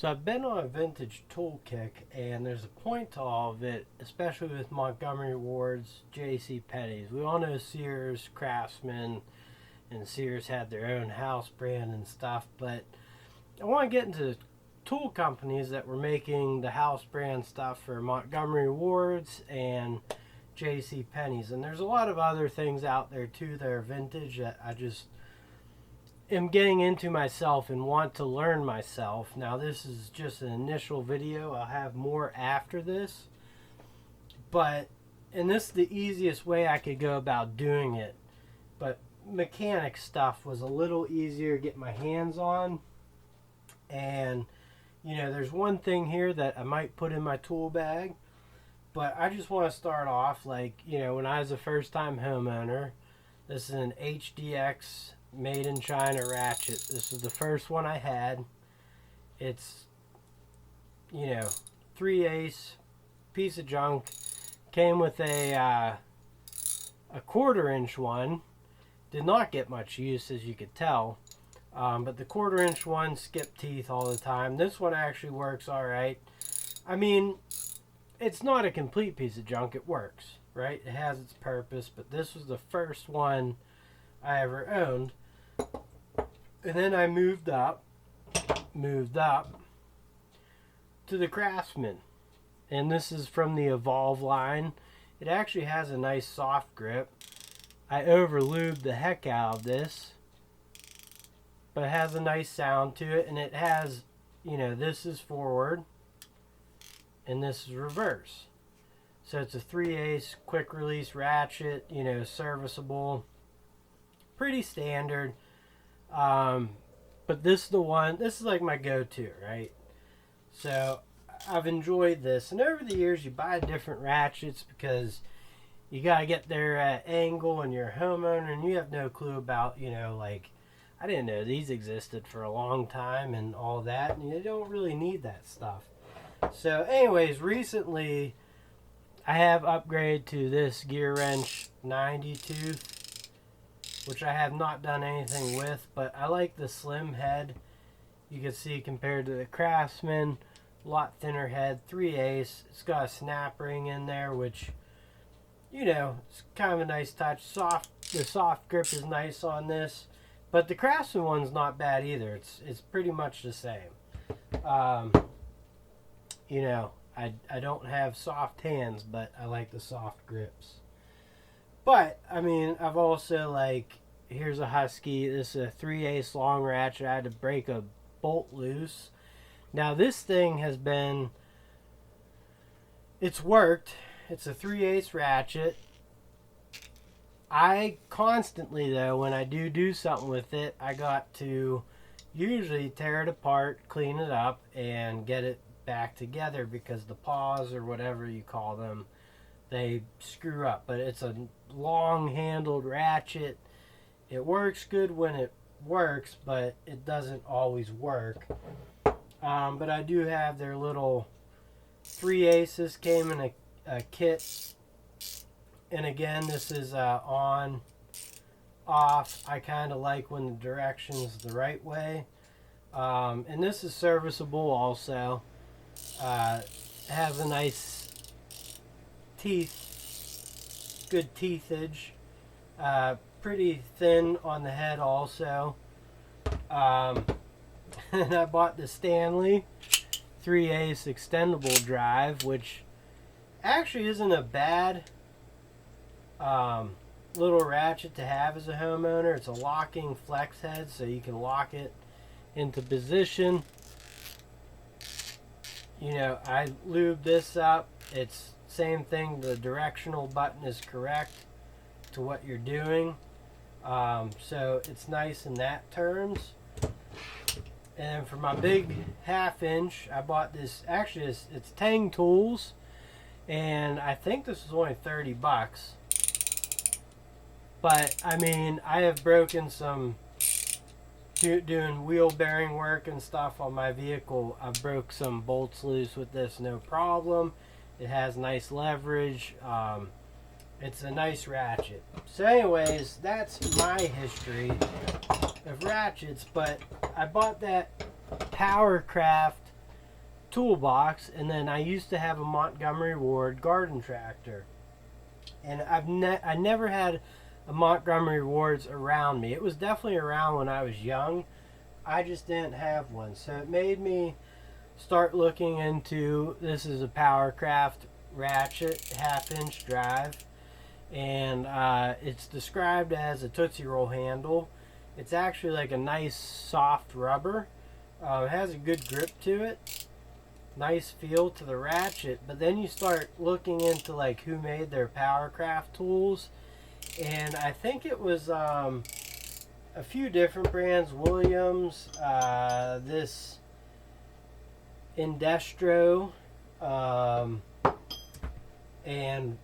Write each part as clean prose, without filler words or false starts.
So I've been on a vintage tool kick, and there's a point to all of it, especially with Montgomery Ward's, J.C. Penney's. We all know Sears, Craftsman, and Sears had their own house brand and stuff, but I want to get into tool companies that were making the house brand stuff for Montgomery Ward's and J.C. Penney's. And there's a lot of other things out there too that are vintage that I just am getting into myself and want to learn myself. Now this is just an initial video. I'll have more after this, and this is the easiest way I could go about doing it, but mechanic stuff was a little easier to get my hands on. And you know, there's one thing here that I might put in my tool bag, but I just want to start off like, you know, when I was a first time homeowner. This is an HDX made in China ratchet. This is the first one I had. It's, you know, 3/8 piece of junk. Came with a 1/4 inch one. Did not get much use, as you could tell, but the 1/4 inch one skipped teeth all the time. This one actually works all right. I mean, it's not a complete piece of junk. It works, right? It has its purpose, but this was the first one I ever owned. And then I moved up to the Craftsman, and this is from the Evolve line. It actually has a nice soft grip. I over-lubed the heck out of this, but it has a nice sound to it, and it has, you know, this is forward and this is reverse. So it's a 3/8 quick release ratchet, you know, serviceable, pretty standard. But this is the one, this is like my go-to, right? So I've enjoyed this, and over the years you buy different ratchets because you gotta get their angle, and you're a homeowner and you have no clue about, you know, like, I didn't know these existed for a long time and all that, and you don't really need that stuff. So anyways, recently I have upgraded to this gear wrench 90 tooth, which I have not done anything with, but I like the slim head. You can see compared to the Craftsman, a lot thinner head, 3/8. It's got a snap ring in there, which, you know, it's kind of a nice touch. The soft grip is nice on this, but the Craftsman one's not bad either. It's pretty much the same. You know, I don't have soft hands, but I like the soft grips. But I mean, I've also, like, here's a Husky. This is a 3/8 long ratchet. I had to break a bolt loose. Now this thing has been, it's worked. It's a 3/8 ratchet. I constantly, though, when I do something with it, I got to usually tear it apart, clean it up, and get it back together, because the paws, or whatever you call them, they screw up. But it's a long-handled ratchet. It works good when it works, but it doesn't always work. But I do have their little 3/8. Came in a kit. And again, this is on, off. I kind of like when the direction's the right way. And this is serviceable also. Has a nice teeth, good teethage. Pretty thin on the head also. And I bought the Stanley 3/8 extendable drive, which actually isn't a bad little ratchet to have as a homeowner. It's a locking flex head, so you can lock it into position. You know, I lubed this up. It's same thing. The directional button is correct to what you're doing. So it's nice in that terms. And for my big 1/2 inch, I bought this. Actually, it's Tang Tools, and I think this was only 30 bucks. But I mean, I have broken some doing wheel bearing work and stuff on my vehicle. I broke some bolts loose with this, no problem. It has nice leverage. It's a nice ratchet. So anyways, that's my history of ratchets. But I bought that POWR-KRAFT toolbox, and then I used to have a Montgomery Ward garden tractor, and I never had a Montgomery Ward's around me. It was definitely around when I was young. I just didn't have one, so it made me start looking into, this is a POWR-KRAFT Ratchet 1/2-inch drive, and it's described as a Tootsie Roll handle. It's actually like a nice soft rubber. It has a good grip to it, nice feel to the ratchet, but then you start looking into like who made their POWR-KRAFT tools, and I think it was a few different brands. Williams, this Indestro, and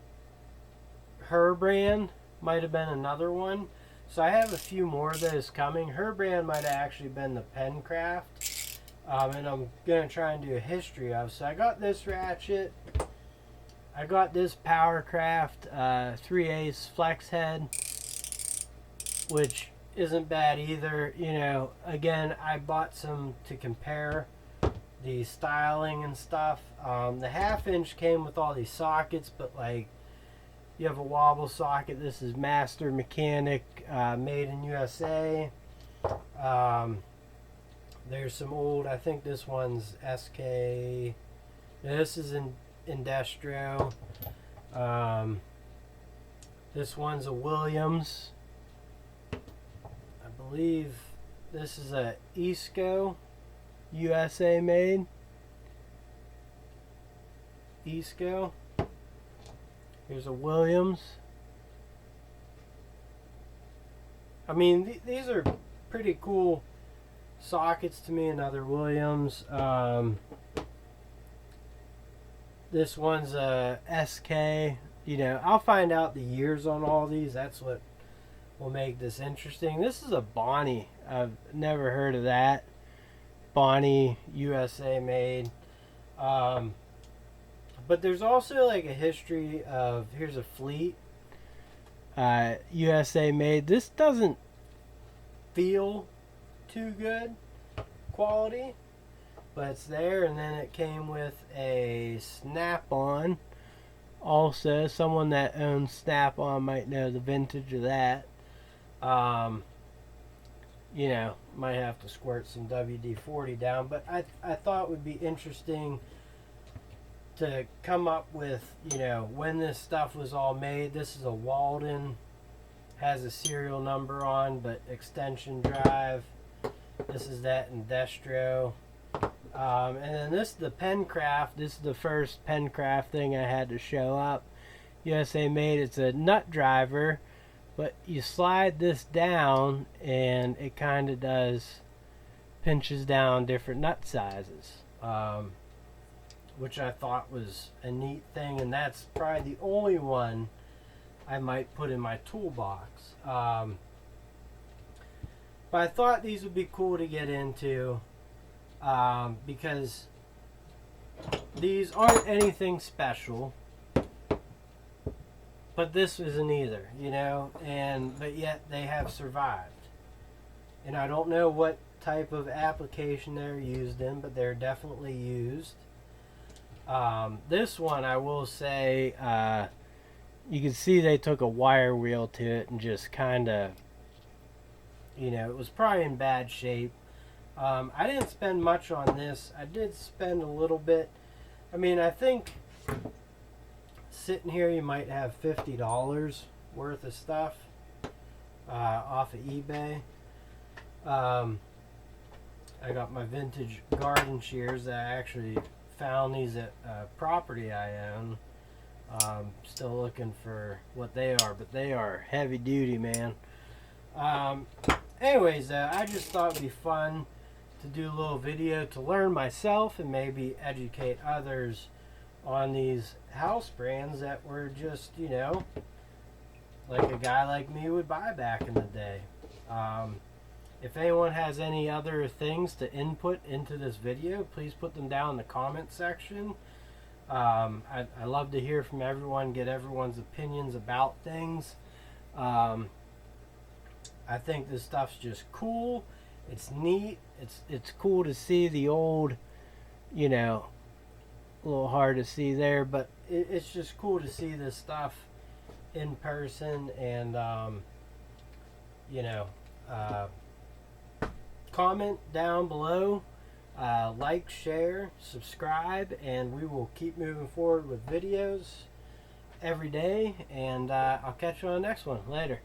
her brand might have been another one. So I have a few more of those coming. Her brand might have actually been the Penncraft, and I'm going to try and do a history of. So I got this ratchet. I got this POWR-KRAFT 3/8 flex head, which isn't bad either. You know, again, I bought some to compare the styling and stuff. The 1/2-inch came with all these sockets, but like, you have a wobble socket. This is Master Mechanic, made in USA. There's some old, I think this one's SK. This is in Indestro. This one's a Williams. I believe this is a Isco, USA made. Isco. Here's a Williams. I mean, these are pretty cool sockets to me. Another Williams. This one's a SK. You know, I'll find out the years on all these. That's what will make this interesting. This is a Bonnie. I've never heard of that. Bonnie, USA made. But there's also like a history of, here's a Fleet, USA made. This doesn't feel too good quality, but it's there. And then it came with a Snap-on. Also, someone that owns Snap-on might know the vintage of that. You know, might have to squirt some WD-40 down, but I thought it would be interesting to come up with, you know, when this stuff was all made. This is a Walden, has a serial number on, but extension drive. This is that Indestro. And then this is the Penncraft. This is the first Penncraft thing I had to show up. USA made. It's a nut driver, but you slide this down and it kind of does, pinches down different nut sizes. Which I thought was a neat thing, and that's probably the only one I might put in my toolbox. But I thought these would be cool to get into, because these aren't anything special, but this isn't either, you know, but yet they have survived. And I don't know what type of application they're used in, but they're definitely used. This one, I will say, you can see they took a wire wheel to it and just kind of, you know, it was probably in bad shape. I didn't spend much on this. I did spend a little bit. I mean, I think sitting here you might have $50 worth of stuff off of eBay. I got my vintage garden shears that I actually found these at property I own. Still looking for what they are, but they are heavy duty, man. Anyways, I just thought it'd be fun to do a little video to learn myself and maybe educate others on these house brands that were just, you know, like a guy like me would buy back in the day. If anyone has any other things to input into this video, please put them down in the comment section. I love to hear from everyone, get everyone's opinions about things. I think this stuff's just cool. It's neat. It's cool to see the old, you know, a little hard to see there, but it's just cool to see this stuff in person. And you know, comment down below, like, share, subscribe, and we will keep moving forward with videos every day. And I'll catch you on the next one. Later.